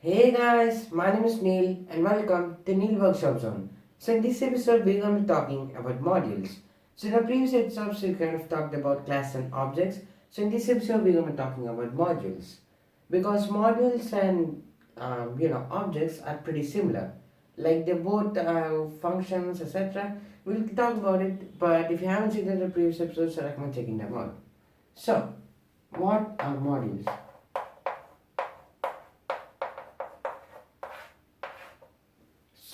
Hey guys, my name is Neel and welcome to Neel Workshop Zone. So in this episode we're going to be talking about modules. So in the previous episodes we kind of talked about class and objects. So in this episode we're going to be talking about modules. Because modules and objects are pretty similar. Like they both have functions etc. We'll talk about it, but if you haven't seen the previous episodes I recommend checking them out. So what are modules?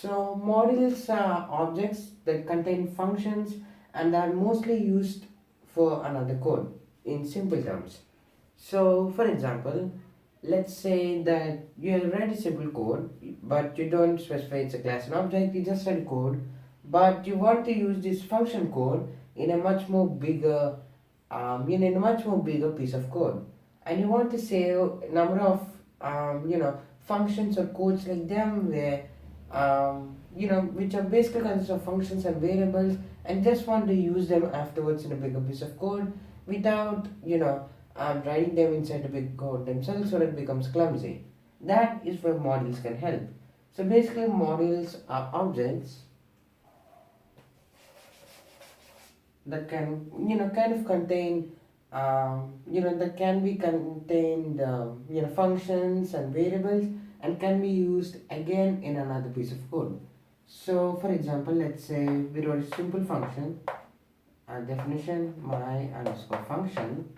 So modules are objects that contain functions and are mostly used for another code in simple terms. So for example, let's say that you write a simple code but you don't specify it's a class and object, you just write code but you want to use this function code in a much more bigger in a much more bigger piece of code, and you want to save a number of functions or codes like them where which are basically consists of functions and variables, and just want to use them afterwards in a bigger piece of code without writing them inside the big code themselves, so it becomes clumsy. That is where modules can help. So basically modules are objects that can kind of contain that can be contained functions and variables, and can be used again in another piece of code. So for example, let's say we wrote a simple function, definition my underscore function,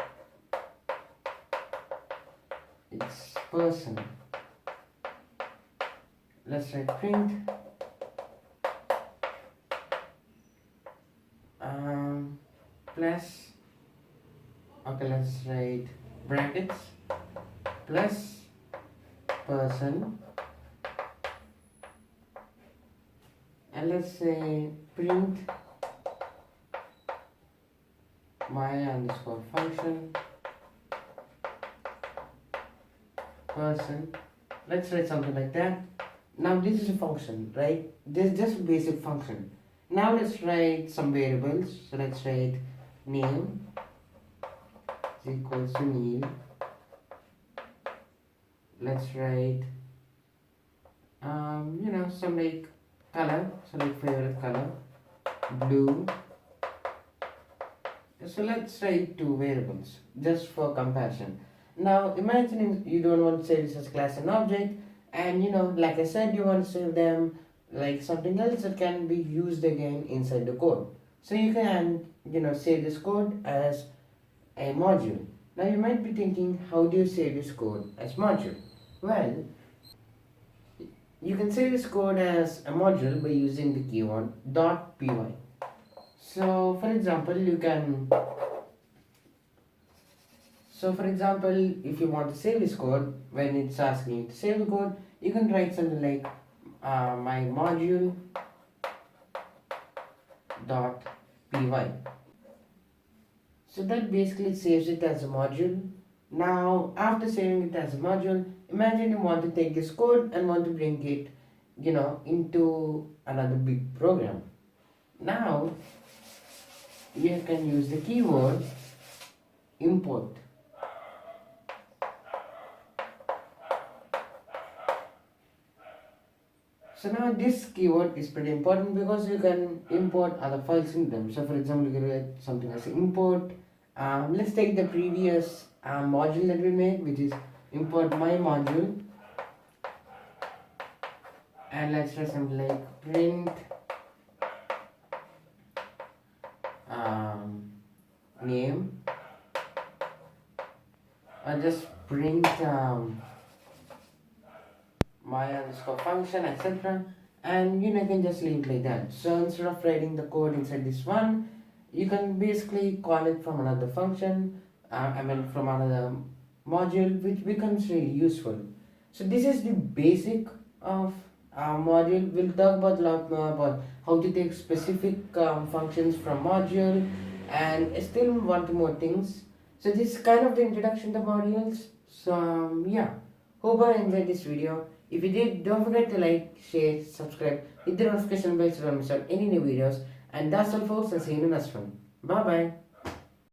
it's person. Let's write print plus, okay, let's write brackets plus person, and let's say print my underscore function person. Let's write something like that. Now this is a function, right? This is just a basic function. Now let's write some variables. So let's write name is equals to Neel. Let's write some like color, so like favorite color, blue. So let's write two variables just for comparison. Now imagine you don't want to save this as class and object, and like I said, you want to save them like something else that can be used again inside the code. So you can save this code as a module. Now you might be thinking, how do you save this code as module? Well, you can save this code as a module by using the keyword .py. So for example, if you want to save this code, when it's asking you to save the code, you can write something like my module .py. So that basically saves it as a module. Now, after saving it as a module, imagine you want to take this code and want to bring it, into another big program. Now, you can use the keyword import. So now this keyword is pretty important because you can import other files in them. So for example, you can write something as import. Let's take the previous module that we made, which is import my module, and let's write something like print name, or just print my underscore function, etc. And you can just leave it like that. So instead of writing the code inside this one, you can basically call it from another function, from another module, which becomes really useful. So this is the basic of module. We'll talk about a lot more about how to take specific functions from module, and still want more things. So this is kind of the introduction to modules. So yeah, hope I enjoyed this video. If you did, don't forget to like, share, subscribe, hit the notification bell so you don't miss out any new videos. And that's all folks, I'll see you in the next one. Bye bye.